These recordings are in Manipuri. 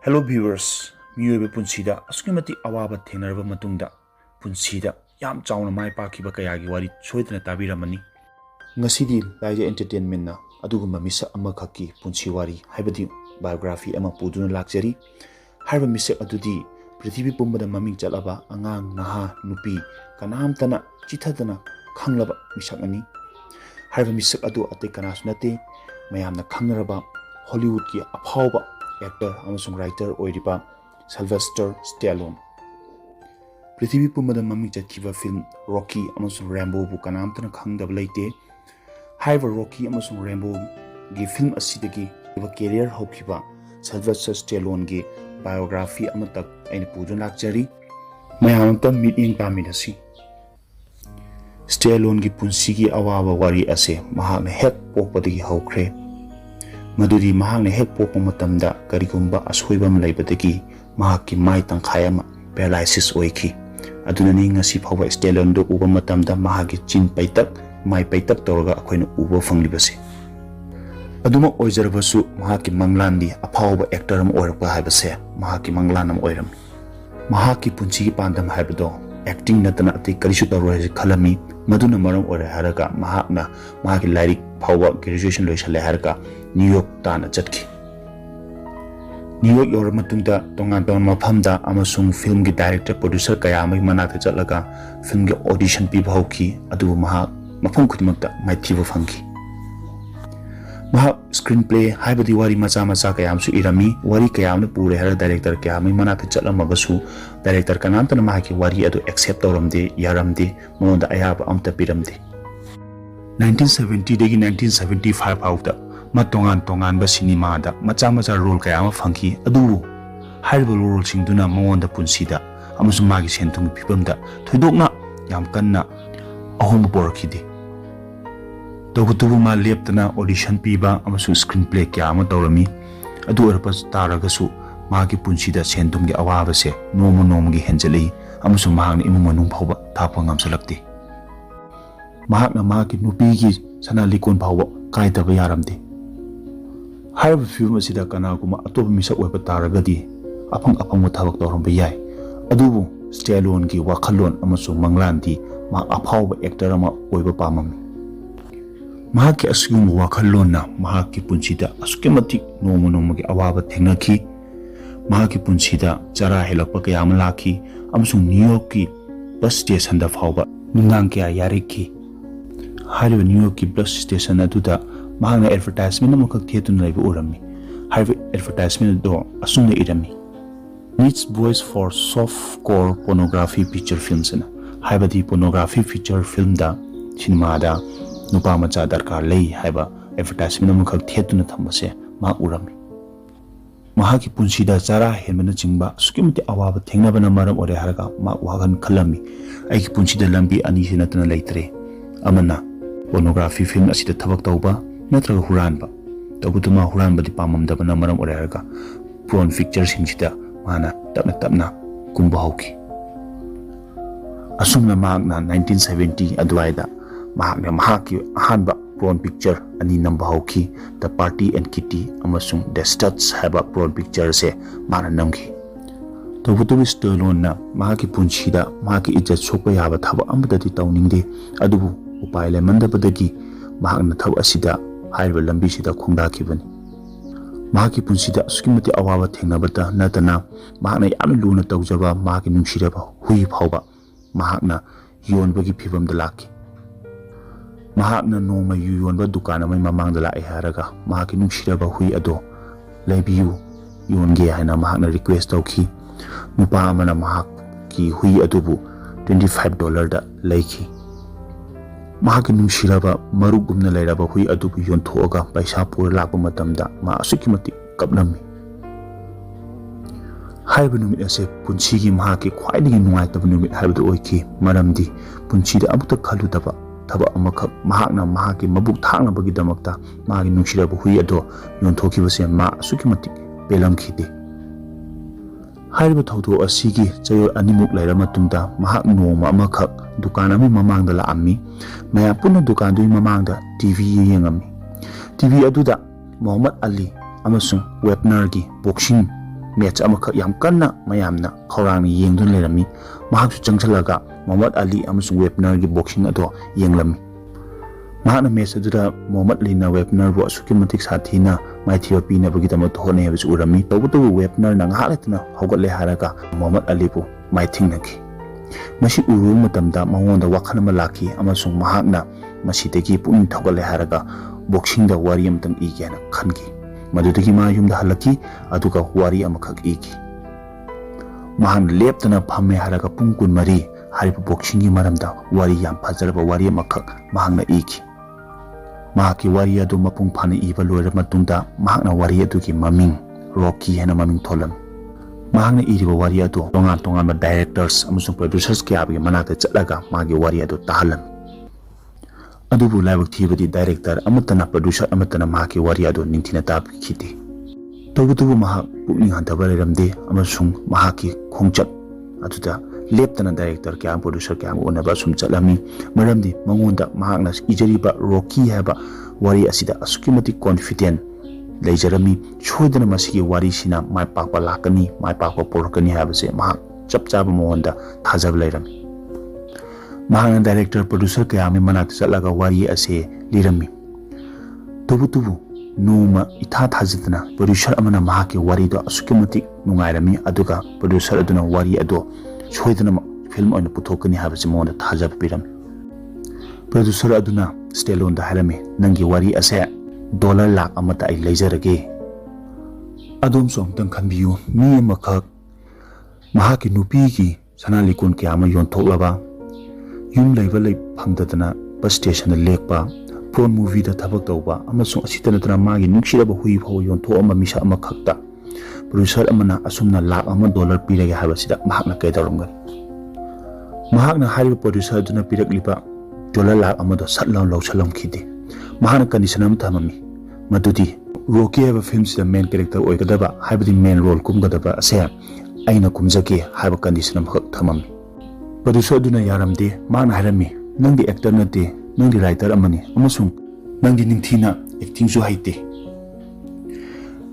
Hello viewers, miyobe punsida asukimati awaba thenaraba matungda punsida yam chauna mai pakiba kayagi wari soidna tabiramani ngasidi laija entertainment na adugumba misa ama khaki punsi wari haibadi biography ama puduna lakjari harba misa adudi prithvi pumbada maming chalaba angang naha nupi kanamtana chithadana khanglaba misak ani harba misak adu ate kanasnate mayamna khangraba Hollywood ki aphawba actor amasung writer oiriba Sylvester Stallone Prithvi pumbada maming chatkiba film Rocky amasung Rambo bu kanamtana khangdaba leite haiba Rocky amasung Rambo gi film asidagi iba career hokhiba Sylvester Stallone gi biography amatak aina pudun lakjari mayamta meeting taminasi Stallone gi punsigi awaba wari ase mahakna hek pokpadagi haukhre Maduri mahakna hek pokpa matamda karigumba ashoibam laibadagi mahakki mai tangkhai ama paralysis oikhi adunani ngasi phawba Stallone do uba matamda mahagi chin paitak mai paitak torga akhoina uba fanglibase aduma oijarbasu mahakki manglandi aphawba actor am oirpa haibase mahakki manglanam oiram mahakki punchi pandam haibado acting natana ati karisu taroi khalami maduna maram ore haraga mahakna mahakki lairik phawba graduation loisale haraga New York tana chatki New York yor matungda tongan mafamda amasung film gi director producer kaya amai manakta chatlaga film gi audition pi bhauki adu mahak mafam khudmakta maithiba phangki mahak screenplay haibadi wari macha macha kaya amsu irami wari kaya amna pure har director kaya amai manakta chatlamagasu director kanantana mahaki wari adu accept tawramde yaramde monda ayaba amta piramde 1970 degi 1975 out matongan tongan ba cinema da macha macha role kaya ama phangki adu haiba role singduna monda punsida amasung magi sentung phibamda thoidokna yam kanna ahom borkhidi tobutubu ma leptana audition piba amasung screenplay kya ama tawrami adu arpas taragasu magi punsida sentung gi awaba se nomo gi henjali amasung mahang imung manung phawba thapa ngamsalakti mahakna magi nupi gi sanalikon phawba kaitaba yaramdi Haiba film asida kana kuma atoba misak oiba taragadi apang thabak tawramba yai adubu Stallone gi wakhalon amasung manglandi ma aphawba actor ama oiba pamami mahaki asugum wakhalon na mahaki punsida asukemati nomo gi awaba thengnaki mahaki punsida chara helakpa kaya ama lakhi amasung New York ki bus station da phawba nungang kya yarikhi haiba New York ki bus station aduda mahangna advertisement amakak thetun laiba urami haiba advertisement do asungna irami needs voice for softcore pornography feature films na haiba di pornography feature film da cinema da nupa macha darkar lei haiba advertisement amakak thetun thambase ma urami mahaki punsida chara helmana chingba sukimti awaba thengnabana maram ore haraga ma wagan khalami aiki punsida lambi ani hinatna leitre amana pornography film asida thabak tauba natraga huranba tabutuma huranba di pamamdabana maram orayarga prawn picture simsida mana tapna kumba hauki asumna magna 1970 adwaida mahakna mahaki ahanba prawn picture ani namba hauki The Party and Kitty amasung The Studs haba prawn picture se mana namki tabutu Stallone na mahaki punchida mahaki ijat sokpa yaba thaba ambadadi tawningde adubu upai lemandabadagi mahakna thab asida haiba lambi sida khongda khibani mahaki punsida asukimati awaba thengnabata natana mahakna yamna luna tawjaba mahaki nungsiraba hui phawba mahakna yonbagi phibamda lakhi mahakna noma yonba dukan amai mamangda lai haraga mahaki nungsiraba hui ado leibiyu yonge haina mahakna request tawki nupa amana mahaki hui adubu $25 da leikhi mahaki nungsiraba marugumna lairaba hui adubu yonthoga paisa pura lakpa matamda ma asukimati kapnami haiba numit ase punsigi mahaki khwaidigi nungaitaba numit haibadu oiki maramdi punsida amukta khaludaba thaba amakak mahakna mahaki mabuk thangnabagi damakta mahaki nungsiraba hui ado yonthokibase ma asukimati pelamkhide haiba thawdo asigi chayor animuk laira matungda mahak noma amakak dukan ami mamangda laami maya punna dukan dui mamangda TV yengami TV aduda Muhammad Ali amasung Webner gi boxing match ꯑꯃꯈꯛ ꯌꯥꯝ ꯀꯟꯅ ꯃꯌꯥꯝꯅ ꯈꯧꯔꯥꯡꯅ ꯌꯦꯡꯗꯨꯅ ꯂꯩꯔꯝꯃꯤ ꯃꯍꯥꯛꯁꯨ ꯆꯪꯁꯤꯜꯂꯒ ꯃꯣꯍꯝꯃꯗ ꯑꯂꯤ ꯑꯃꯁꯨꯡ ꯋꯦꯕꯅꯔꯒꯤ ꯕꯣꯛꯁꯤꯡ ꯑꯗꯨ ꯌꯦꯡꯂꯝꯃꯤ ꯃꯍꯥꯛꯅ ꯃꯦꯠꯆ ꯑꯗꯨꯗ ꯃꯣꯍꯝꯃꯗ ꯑꯂꯤꯅ ꯋꯦꯕꯅꯔꯕꯨ ꯑꯁꯨꯛꯀꯤ ꯃꯇꯤꯛ ꯁꯥꯊꯤꯅ ꯃꯥꯏꯊꯤꯕ ꯄꯤꯅꯕꯒꯤꯗꯃꯛꯇ ꯍꯣꯠꯅꯩ ꯍꯥꯏꯕꯁꯨ ꯎꯔꯝꯃꯤ ꯇꯧꯕꯇꯕꯨ ꯋꯦꯕꯅꯔꯅ ꯉꯥꯏꯍꯥꯛ ꯂꯩꯇꯅ ꯍꯧꯒꯠꯂꯦ ꯍꯥꯏꯔꯒ ꯃꯣꯍꯝꯃꯗ ꯑꯂꯤꯕꯨ ꯃꯥꯏꯊꯤꯡꯅꯈꯤ ꯃꯁꯤ ꯎꯔꯨꯕ ꯃꯇꯝꯗ ꯃꯉꯣꯟꯗ ꯋꯥꯈꯜ ꯑꯃ ꯂꯥꯛꯈꯤ ꯑꯃꯁꯨꯡ ꯃꯍꯥꯛꯅ ꯃꯁꯤꯗꯒꯤ ꯄꯨꯛꯅꯤꯡ ꯊꯧꯒꯠꯂꯦ ꯍꯥꯏꯔꯒ ꯕꯣꯛꯁꯤꯡꯗ ꯋꯥꯔꯤ ꯑꯃꯇꯪ ꯏꯒꯦ ꯍꯥꯏꯅ ꯈꯟꯈꯤ ꯃꯗꯨꯗꯒꯤ ꯃꯥ ꯌꯨꯝꯗ ꯍꯜꯂꯛꯈꯤ ꯑꯗꯨꯒ ꯋꯥꯔꯤ ꯑꯃꯈꯛ ꯏꯈꯤ ꯃꯍꯥꯛꯅ ꯂꯦꯞꯇꯅ ꯐꯝꯃꯦ ꯍꯥꯏꯔꯒ ꯄꯨꯡ 24 ꯍꯥꯏꯔꯤꯕ ꯕꯣꯛꯁꯤꯡꯒꯤ ꯃꯔꯝꯗ ꯋꯥꯔꯤ ꯌꯥꯝ ꯐꯖꯔꯕ ꯋꯥꯔꯤ ꯑꯃꯈꯛ ꯃꯍꯥꯛꯅ ꯏꯈꯤ ꯃꯍꯥꯛꯀꯤ ꯋꯥꯔꯤ ꯑꯗꯨ ꯃꯄꯨꯡ ꯐꯥꯅ ꯏꯕ ꯂꯣꯏꯔꯕ ꯃꯇꯨꯡꯗ ꯃꯍꯥꯛꯅ ꯋꯥꯔꯤ ꯑꯗꯨꯒꯤ ꯃꯃꯤꯡ ꯔꯣꯀꯤ ꯍꯥꯏꯅ ꯃꯃꯤꯡ ꯊꯣꯜꯂꯝꯃꯤ ꯃꯍꯥꯛꯅ ꯏꯔꯤꯕ ꯋꯥꯔꯤ ꯑꯗꯨ ꯇꯣꯉꯥꯟ ꯇꯣꯉꯥꯟꯕ ꯗꯥꯏꯔꯦꯛꯇꯔꯁ ꯑꯃꯁꯨꯡ ꯄ꯭ꯔꯣꯗ꯭ꯌꯨꯁꯔꯁ ꯀꯌꯥꯒꯤ ꯃꯅꯥꯛꯇ ꯆꯠꯂꯒ ꯃꯥꯒꯤ ꯋꯥꯔꯤ ꯑꯗꯨ ꯇꯥꯍꯜꯂꯝꯃꯤ ꯑꯗꯨꯕꯨ ꯂꯥꯏꯕꯛ ꯊꯤꯕꯗꯤ ꯗꯥꯏꯔꯦꯛꯇꯔ ꯑꯃꯠꯇꯅ ꯄ꯭ꯔꯣꯗ꯭ꯌꯨꯁꯔ ꯑꯃꯠꯇꯅ ꯃꯍꯥꯛꯀꯤ ꯋꯥꯔꯤ ꯑꯗꯨ ꯅꯤꯡꯊꯤꯅ ꯇꯥꯕꯤꯈꯤꯗꯦ ꯇꯧꯕꯇꯕꯨ ꯃꯍꯥꯛ ꯄꯨꯛꯅꯤꯡ ꯍꯟꯊꯕ ꯂꯩꯔꯝꯗꯦ ꯑꯃꯁꯨꯡ ꯃꯍꯥꯛꯀꯤ ꯈꯣꯡꯆꯠ ꯑꯗꯨꯗ ꯂꯦꯞꯇꯅ ꯗꯥꯏꯔꯦꯛꯇꯔ ꯀꯌꯥ ꯄ꯭ꯔꯣꯗ꯭ꯌꯨꯁꯔ ꯀꯌꯥ ꯎꯅꯕ ꯑꯁꯨꯝ ꯆꯠꯂꯝꯃꯤ ꯃꯔꯝꯗꯤ ꯃꯉꯣꯟꯗ ꯃꯍꯥꯛꯅ ꯏꯖꯔꯤꯕ ꯔꯣꯀꯤ ꯍꯥꯏꯕ ꯋꯥꯔꯤ ꯑꯁꯤꯗ ꯑꯁꯨꯛꯀꯤ ꯃꯇꯤꯛ ꯀꯣꯟꯐꯤꯗꯦꯟ ꯂꯩꯖꯔꯝꯃꯤ ꯁꯣꯏꯗꯅ ꯃꯁꯤꯒꯤ ꯋꯥꯔꯤꯁꯤꯅ ꯃꯥꯏ ꯄꯥꯛꯄ ꯂꯥꯛꯀꯅꯤ ꯃꯥꯏ ꯄꯥꯛꯄ ꯄꯣꯔꯛꯀꯅꯤ ꯍꯥꯏꯕꯁꯦ ꯃꯍꯥꯛ ꯆꯞ ꯆꯥꯕ ꯃꯉꯣꯟꯗ ꯊꯥꯖꯕ ꯂꯩꯔꯝꯃꯤ ꯃꯍꯥꯛꯅ ꯗꯥꯏꯔꯦꯛꯇꯔ ꯄ꯭ꯔꯣꯗ꯭ꯌꯨꯁꯔ ꯀꯌꯥ ꯑꯃꯒꯤ ꯃꯅꯥꯛꯇ ꯆꯠꯂꯒ ꯋꯥꯔꯤ ꯑꯁꯤ ꯂꯤꯔꯝꯃꯤ ꯇꯧꯕꯇꯕꯨ ꯅꯣꯡꯃ ꯏꯊꯥ ꯊꯥꯖꯗꯅ ꯄ꯭ꯔꯣꯗ꯭ꯌꯨꯁꯔ ꯑꯃꯅ ꯃꯍꯥꯛꯀꯤ ꯋꯥꯔꯤꯗꯣ ꯑꯁꯨꯛꯀꯤ ꯃꯇꯤꯛ ꯅꯨꯡꯉꯥꯏꯔꯝꯃꯤ ꯑꯗꯨꯒ ꯄ꯭ꯔꯣꯗ꯭ꯌꯨꯁꯔ ꯑꯗꯨꯅ ꯋꯥꯔꯤ ꯑꯗꯨ ꯁꯣꯏꯗꯅ ꯐꯤꯜꯝ ꯑꯣꯏꯅ ꯄꯨꯊꯣꯛꯀꯅꯤ ꯍꯥꯏꯕꯁꯤ ꯃꯉꯣꯟꯗ ꯊꯥꯖꯕ ꯄꯤꯔꯝꯃꯤ ꯄ꯭ꯔꯣꯗ꯭ꯌꯨꯁꯔ ꯑꯗꯨꯅ ꯁ꯭ꯇꯦꯂꯣꯟꯗ ꯍꯥꯏꯔꯝꯃꯤ ꯅꯪꯒꯤ ꯋꯥꯔꯤ ꯑꯁꯦ $1 lakh ꯑꯩ ꯂꯩꯖꯔꯒꯦ ꯑꯗꯣꯝꯁꯨ ꯑꯃꯨꯛꯇꯪ ꯈꯟꯕꯤꯌꯨ ꯃꯤ ꯑꯃꯈꯛ ꯃꯍꯥꯛꯀꯤ ꯅꯨꯄꯤꯒꯤ ꯁꯅꯥ ꯂꯤꯀꯣꯟ ꯀꯌꯥ ꯑꯃ ꯌꯣꯟꯊꯣꯛꯂꯕ ꯌꯨꯝ ꯂꯩꯕ ꯐꯪꯗꯗꯅ ꯕꯁ ꯁ꯭ꯇꯦꯁꯟꯗ ꯂꯦꯛꯄ ꯄ꯭ꯔꯣꯟ ꯃꯨꯚꯤꯗ ꯊꯕꯛ ꯇꯧꯕ ꯑꯃꯁꯨꯡ ꯑꯁꯤꯇ ꯅꯠꯇꯅ ꯃꯥꯒꯤ ꯅꯨꯡꯁꯤꯔꯕ ꯍꯨꯏ ꯐꯥꯎꯕ ꯌꯣꯟꯊꯣꯛꯑꯝꯕ ꯃꯤꯁꯛ ꯑꯃꯈꯛꯇ ꯄ꯭ꯔꯣꯗ꯭ꯌꯨꯁꯔ ꯑꯃꯅ ꯑꯁꯨꯝꯅ $1 ꯄꯤꯔꯒꯦ ꯍꯥꯏꯕꯁꯤꯗ ꯃꯍꯥꯛꯅ ꯀꯩꯗꯧꯔꯝꯒꯅꯤ ꯃꯍꯥꯛꯅ ꯍꯥꯏꯔꯤꯕ ꯄ꯭ꯔꯣꯗ꯭ꯌꯨꯁꯔ ꯑꯗꯨꯅ ꯄꯤꯔꯛꯂꯤꯕ $1 lakh ꯁꯠ ꯂꯥꯎꯅ ꯂꯧꯁꯜꯂꯝꯈꯤꯗꯦ ꯃꯍꯥꯛꯅ ꯀꯟꯗꯤꯁꯟ ꯑꯃ ꯊꯝꯃꯝꯃꯤ ꯃꯗꯨꯗꯤ ꯔꯣꯀꯤ ꯍꯥꯏꯕ ꯐꯤꯜꯝꯁꯤꯗ ꯃꯦꯟ ꯀꯦꯔꯦꯛꯇꯔ ꯑꯣꯏꯒꯗꯕ ꯍꯥꯏꯕꯗꯤ ꯃꯦꯟ ꯔꯣꯜ ꯀꯨꯝꯒꯗꯕ ꯑꯁꯦ ꯑꯩꯅ ꯀꯨꯝꯖꯒꯦ ꯍꯥꯏꯕ ꯀꯟꯗꯤꯁꯟ ꯑꯃꯈꯛ ꯊꯝꯃꯝꯃꯤ ꯄ꯭ꯔꯣꯗ꯭ꯌꯨꯁꯔ ꯑꯗꯨꯅ ꯌꯥꯔꯝꯗꯦ ꯃꯥꯅ ꯍꯥꯏꯔꯝꯃꯤ ꯅꯪꯗꯤ ꯑꯦꯛꯇꯔ ꯅꯠꯇꯦ ꯅꯪꯗꯤ ꯔꯥꯏꯇꯔ ꯑꯃꯅꯤ ꯑꯃꯁꯨꯡ ꯅꯪꯗꯤ ꯅꯤꯡꯊꯤꯅ ꯑꯦꯛꯇꯤꯡꯁꯨ ꯍꯩꯇꯦ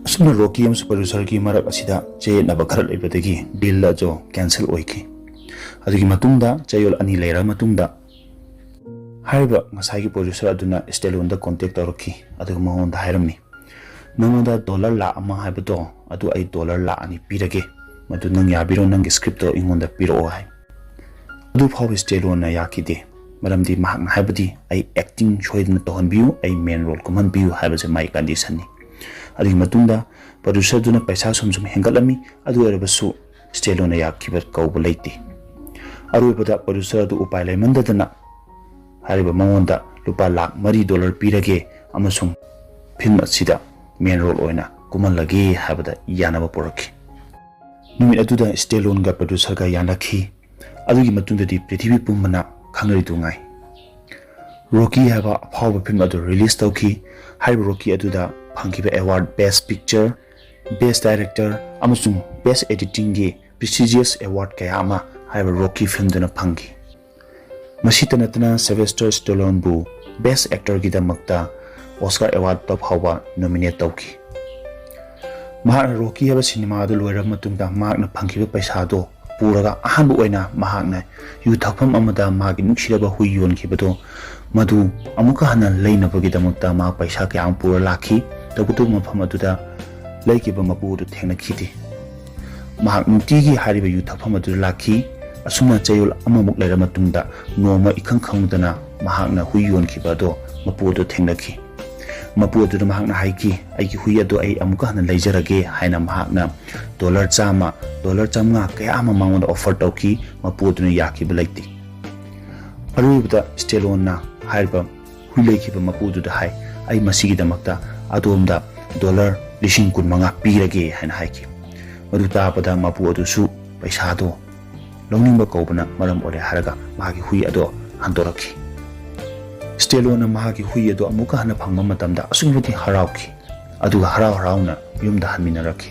ꯑꯁꯨꯝꯅ ꯔꯣꯀꯤ ꯑꯃꯁꯨꯡ ꯄ꯭ꯔꯣꯗ꯭ꯌꯨꯁꯔꯒꯤ ꯃꯔꯛ ꯑꯁꯤꯗ ꯆꯌꯦꯠꯅꯕ ꯈꯔ ꯂꯩꯕꯗꯒꯤ ꯗꯤꯜ ꯑꯗꯨ ꯀꯦꯟꯁꯦꯜ ꯑꯣꯏꯈꯤ ꯑꯗꯨꯒꯤ ꯃꯇꯨꯡꯗ ꯆꯌꯣꯜ 2 ꯂꯩꯔꯕ ꯃꯇꯨꯡꯗ ꯍꯥꯏꯔꯤꯕ ꯉꯁꯥꯏꯒꯤ ꯄ꯭ꯔꯣꯗ꯭ꯌꯨꯁꯔ ꯑꯗꯨꯅ ꯁ꯭ꯇꯦꯂꯣꯟꯗ ꯀꯣꯟꯇꯦꯛ ꯇꯧꯔꯛꯈꯤ ꯑꯗꯨꯒ ꯃꯉꯣꯟꯗ ꯍꯥꯏꯔꯝꯃꯤ ꯅꯪꯉꯣꯟꯗ $1 lakh ꯍꯥꯏꯕꯗꯣ ꯑꯗꯨ ꯑꯩ $2 lakh ꯄꯤꯔꯒꯦ ꯃꯗꯨ ꯅꯪ ꯌꯥꯕꯤꯔꯣ ꯅꯪꯒꯤ ꯁ꯭ꯀ꯭ꯔꯤꯞꯇꯣ ꯑꯩꯉꯣꯟꯗ ꯄꯤꯔꯛꯑꯣ ꯍꯥꯏ ꯑꯗꯨ ꯐꯥꯎꯕ ꯁ꯭ꯇꯦꯂꯣꯟꯅ ꯌꯥꯈꯤꯗꯦ ꯃꯔꯝꯗꯤ ꯃꯍꯥꯛꯅ ꯍꯥꯏꯕꯗꯤ ꯑꯩ ꯑꯦꯛꯇꯤꯡ ꯁꯣꯏꯗꯅ ꯇꯧꯍꯟꯕꯤꯌꯨ ꯑꯩ ꯃꯦꯟ ꯔꯣꯜ ꯀꯨꯝꯍꯟꯕꯤꯌꯨ ꯍꯥꯏꯕꯁꯦ ꯃꯥꯒꯤ ꯀꯟꯗꯤꯁꯟꯅꯤ ꯑꯗꯨꯒꯤ ꯃꯇꯨꯡꯗ ꯄ꯭ꯔꯣꯗ꯭ꯌꯨꯁꯔꯗꯨꯅ ꯄꯩꯁꯥ ꯁꯨꯝ ꯍꯦꯟꯒꯠꯂꯝꯃꯤ ꯑꯗꯨ ꯑꯣꯏꯔꯕꯁꯨ ꯁ꯭ꯇꯦꯂꯣꯟꯅ ꯌꯥꯈꯤꯕ ꯀꯧꯕ ꯂꯩꯇꯦ ꯑꯔꯣꯏꯕꯗ ꯄ꯭ꯔꯣꯗ꯭ꯌꯨꯁꯔ ꯑꯗꯨ ꯎꯄꯥꯏ ꯂꯩꯃꯟꯗꯗꯅ ꯍꯥꯏꯔꯤꯕ ꯃꯉꯣꯟꯗ $3 ꯄꯤꯔꯒꯦ ꯑꯃꯁꯨꯡ ꯐꯤꯜꯝ ꯑꯁꯤꯗ ꯃꯦꯟ ꯔꯣꯜ ꯑꯣꯏꯅ ꯀꯨꯝꯍꯜꯂꯒꯦ ꯍꯥꯏꯕꯗ ꯌꯥꯅꯕ ꯄꯨꯔꯛꯈꯤ ꯅꯨꯃꯤꯠ ꯑꯗꯨꯗ ꯁ꯭ꯇꯦꯂꯣꯟꯒ ꯄ꯭ꯔꯣꯗ꯭ꯌꯨꯁꯔꯒ ꯌꯥꯅꯈꯤ ꯑꯗꯨꯒꯤ ꯃꯇꯨꯡꯗꯗꯤ ꯄ꯭ꯔꯤꯊꯤꯕꯤ ꯄꯨꯝꯕꯅ ꯈꯪꯅꯔꯤꯗꯨ ꯉꯥꯏ ꯔꯣꯀꯤ ꯍꯥꯏꯕ ꯑꯐꯥꯎꯕ ꯐꯤꯜꯝ ꯑꯗꯨ ꯔꯤꯂꯤꯖ ꯇꯧꯈꯤ ꯍꯥꯏꯔꯤꯕ ꯔꯣꯀꯤ ꯑꯗꯨꯗ ꯐꯪꯈꯤꯕ ꯑꯦꯋꯥꯔꯗ ꯕꯦꯁ ꯄꯤꯛꯆꯔ ꯕꯦꯁ ꯗꯥꯏꯔꯦꯛꯇꯔ ꯑꯃꯁꯨꯡ ꯕꯦꯁ ꯑꯦꯗꯤꯇꯤꯡꯒꯤ ꯄ꯭ꯔꯤꯁꯤꯖꯤꯌꯁ ꯑꯦꯋꯥꯔꯗ ꯀꯌꯥ ꯑꯃ ꯍꯥꯏꯔꯤꯕ ꯔꯣꯀꯤ ꯐꯤꯜꯝꯗꯨꯅ ꯐꯪꯈꯤ ꯃꯁꯤꯇ ꯅꯠꯇꯅ ꯁꯤꯜꯚꯦꯁꯇꯔ ꯁ꯭ꯇꯦꯂꯣꯟꯕꯨ ꯕꯦꯁ ꯑꯦꯛꯇꯔꯒꯤꯗꯃꯛꯇ ꯑꯣꯁꯀꯥꯔ ꯑꯦꯋꯥꯔꯗ ꯐꯥꯎꯕ ꯅꯣꯃꯤꯅꯦꯠ ꯇꯧꯈꯤ ꯃꯍꯥꯛꯅ ꯔꯣꯀꯤ ꯍꯥꯏꯕ ꯁꯤꯅꯦꯃꯥ ꯑꯗꯨ ꯂꯣꯏꯔꯕ ꯃꯇꯨꯡꯗ ꯃꯍꯥꯛꯅ ꯐꯪꯈꯤꯕ ꯄꯩꯁꯥꯗꯣ ꯄꯨꯔꯒ ꯑꯍꯥꯟꯕ ꯑꯣꯏꯅ ꯃꯍꯥꯛꯅ ꯌꯨ ꯊꯛꯐꯝ ꯑꯃꯗ ꯃꯥꯒꯤ ꯅꯨꯡꯁꯤꯔꯕ ꯍꯨꯏ ꯌꯣꯟꯈꯤꯕꯗꯣ ꯃꯗꯨ ꯑꯃꯨꯛꯀ ꯍꯟꯅ ꯂꯩꯅꯕꯒꯤꯗꯃꯛꯇ ꯃꯍꯥꯛ ꯄꯩꯁꯥ ꯀꯌꯥ ꯑꯃ ꯄꯨꯔ ꯂꯥꯛꯈꯤ ꯇꯧꯕꯇꯕꯨ ꯃꯐꯝ ꯑꯗꯨꯗ ꯂꯩꯈꯤꯕ ꯃꯄꯨ ꯑꯗꯨ ꯊꯦꯡꯅꯈꯤꯗꯦ ꯃꯍꯥꯛ ꯅꯨꯡꯇꯤꯒꯤ ꯍꯥꯏꯔꯤꯕ ꯌꯨ ꯊꯛꯐꯝ ꯑꯗꯨꯗ ꯂꯥꯛꯈꯤ ꯑꯁꯨꯝꯅ ꯆꯌꯣꯜ ꯑꯃꯃꯨꯛ ꯂꯩꯔꯕ ꯃꯇꯨꯡꯗ ꯅꯣꯡꯃ ꯏꯈꯪ ꯈꯪꯗꯅ ꯃꯍꯥꯛꯅ ꯍꯨꯏ ꯌꯣꯟꯈꯤꯕ ꯑꯗꯣ ꯃꯄꯨ ꯑꯗꯨ ꯊꯦꯡꯅꯈꯤ ꯃꯄꯨ ꯑꯗꯨꯗ ꯃꯍꯥꯛꯅ ꯍꯥꯏꯈꯤ ꯑꯩꯒꯤ ꯍꯨꯏ ꯑꯗꯨ ꯑꯩ ꯑꯃꯨꯛꯀ ꯍꯟꯅ ꯂꯩꯖꯔꯒꯦ ꯍꯥꯏꯅ ꯃꯍꯥꯛꯅ $100 $500 ꯀꯌꯥ ꯑꯃ ꯃꯉꯣꯟꯗ ꯑꯣꯐꯔ ꯇꯧꯈꯤ ꯃꯄꯨ ꯑꯗꯨꯅ ꯌꯥꯈꯤꯕ ꯂꯩꯇꯦ ꯑꯔꯣꯏꯕꯗ ꯁ꯭ꯇꯦꯂꯣꯟꯅ ꯍꯥꯏꯔꯤꯕ ꯍꯨꯏ ꯂꯩꯈꯤꯕ ꯃꯄꯨ ꯑꯗꯨꯗ ꯍꯥꯏ ꯑꯩ ꯃꯁꯤꯒꯤꯗꯃꯛꯇ ꯑꯗꯣꯝꯗ $25,000 ꯄꯤꯔꯒꯦ ꯍꯥꯏꯅ ꯍꯥꯏꯈꯤ ꯃꯗꯨ ꯇꯥꯕꯗ ꯃꯄꯨ ꯑꯗꯨꯁꯨ ꯄꯩꯁꯥꯗꯣ ꯂꯧꯅꯤꯡꯕ ꯀꯧꯕꯅ ꯃꯔꯝ ꯑꯣꯏꯔꯦ ꯍꯥꯏꯔꯒ ꯃꯥꯒꯤ ꯍꯨꯏ ꯑꯗꯣ ꯍꯟꯗꯣꯔꯛꯈꯤ ꯁ꯭ꯇꯦꯂꯣꯟꯅ ꯃꯍꯥꯛꯀꯤ ꯍꯨꯏ ꯑꯗꯣ ꯑꯃꯨꯛꯀ ꯍꯟꯅ ꯐꯪꯕ ꯃꯇꯝꯗ ꯑꯁꯨꯛꯀꯤ ꯃꯇꯤꯛ ꯍꯔꯥꯎꯈꯤ ꯑꯗꯨꯒ ꯍꯔꯥꯎ ꯍꯔꯥꯎꯅ ꯌꯨꯝꯗ ꯍꯟꯃꯤꯟꯅꯔꯛꯈꯤ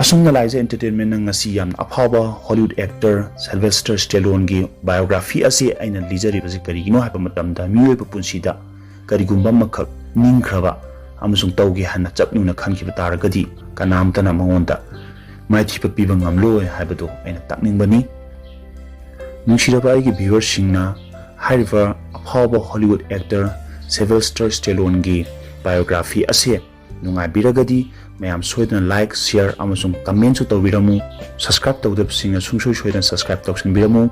ꯑꯁꯨꯝꯅ ꯂꯥꯏꯖ ꯑꯦꯟꯇꯔꯇꯦꯟꯃꯦꯟꯠꯅ ꯉꯁꯤ ꯌꯥꯝꯅ ꯑꯐꯥꯎꯕ ꯍꯣꯂꯤꯋꯨꯗ ꯑꯦꯛꯇꯔ ꯁꯤꯜꯚꯦꯁꯇꯔ ꯁ꯭ꯇꯦꯂꯣꯟꯒꯤ ꯕꯥꯏꯑꯣꯒ꯭ꯔꯥꯐꯤ ꯑꯁꯤ ꯑꯩꯅ ꯂꯤꯖꯔꯤꯕꯁꯤ ꯀꯔꯤꯒꯤꯅꯣ ꯍꯥꯏꯕ ꯃꯇꯝꯗ ꯃꯤꯑꯣꯏꯕ ꯄꯨꯟꯁꯤꯗ ꯀꯔꯤꯒꯨꯝꯕ ꯑꯃꯈꯛ ꯅꯤꯡꯈ꯭ꯔꯕ ꯑꯃꯁꯨꯡ ꯇꯧꯒꯦ ꯍꯥꯏꯅ ꯆꯞ ꯌꯨꯡꯅ ꯈꯟꯈꯤꯕ ꯇꯥꯔꯒꯗꯤ ꯀꯅꯥꯝꯇꯅ ꯃꯉꯣꯟꯗ ꯃꯥꯏꯊꯤꯕ ꯄꯤꯕ ꯉꯝꯂꯣꯏ ꯍꯥꯏꯕꯗꯨ ꯑꯩꯅ ꯇꯥꯛꯅꯤꯡꯕꯅꯤ꯫ ꯅꯨꯡꯁꯤꯔꯕ ꯑꯩꯒꯤ ꯚ꯭ꯌꯨꯋꯔꯁꯤꯡꯅ ꯍꯥꯏꯔꯤꯕ ꯑꯐꯥꯎꯕ ꯍꯣꯂꯤꯋꯨꯗ ꯑꯦꯛꯇꯔ ꯁꯤꯜꯚꯦꯁꯇꯔ ꯁ꯭ꯇꯦꯂꯣꯟꯒꯤ ꯕꯥꯏꯑꯣꯒ꯭ꯔꯥꯐꯤ ꯑꯁꯤ ꯅꯨꯡꯉꯥꯏꯕꯤꯔꯒꯗꯤ ꯃꯌꯥꯝ ꯁꯣꯏꯗꯅ ꯂꯥꯏꯛ, ꯁꯤꯌꯔ ꯑꯃꯁꯨꯡ ꯀꯃꯦꯟꯠꯁꯨ ꯇꯧꯕꯤꯔꯝꯃꯨ꯫ ꯁꯕꯁꯀ꯭ꯔꯥꯏꯕ ꯇꯧꯗꯕꯁꯤꯡꯅ ꯁꯨꯡꯁꯣꯏ ꯁꯣꯏꯗꯅ ꯁꯕꯁꯀ꯭ꯔꯥꯏꯕ ꯇꯧꯁꯤꯟꯕꯤꯔꯝꯃꯨ꯫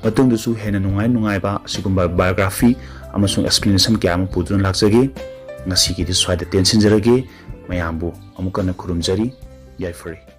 ꯃꯇꯨꯡꯗꯁꯨ ꯍꯦꯟꯅ ꯅꯨꯡꯉꯥꯏꯕ ꯑꯁꯤꯒꯨꯝꯕ ꯕꯥꯏꯑꯣꯒ꯭ꯔꯥꯐꯤ ꯑꯃꯁꯨꯡ ꯑꯦꯛꯁꯄ꯭ꯂꯦꯅꯦꯁꯟ ꯀꯌꯥ ꯑꯃ ꯄꯨꯗꯨꯅ ꯂꯥꯛꯆꯒꯦ꯫ ꯉꯁꯤꯒꯤꯗꯤ ꯁ꯭ꯋꯥꯏꯗ ꯇꯦꯟꯁꯤꯟꯖꯔꯒꯦ꯫ ꯃꯌꯥꯝꯕꯨ ꯑꯃꯨꯛ ꯍꯟꯅ ꯈꯨꯔꯨꯝꯖꯔꯤ꯫ ꯌꯥꯏꯐꯔꯦ꯫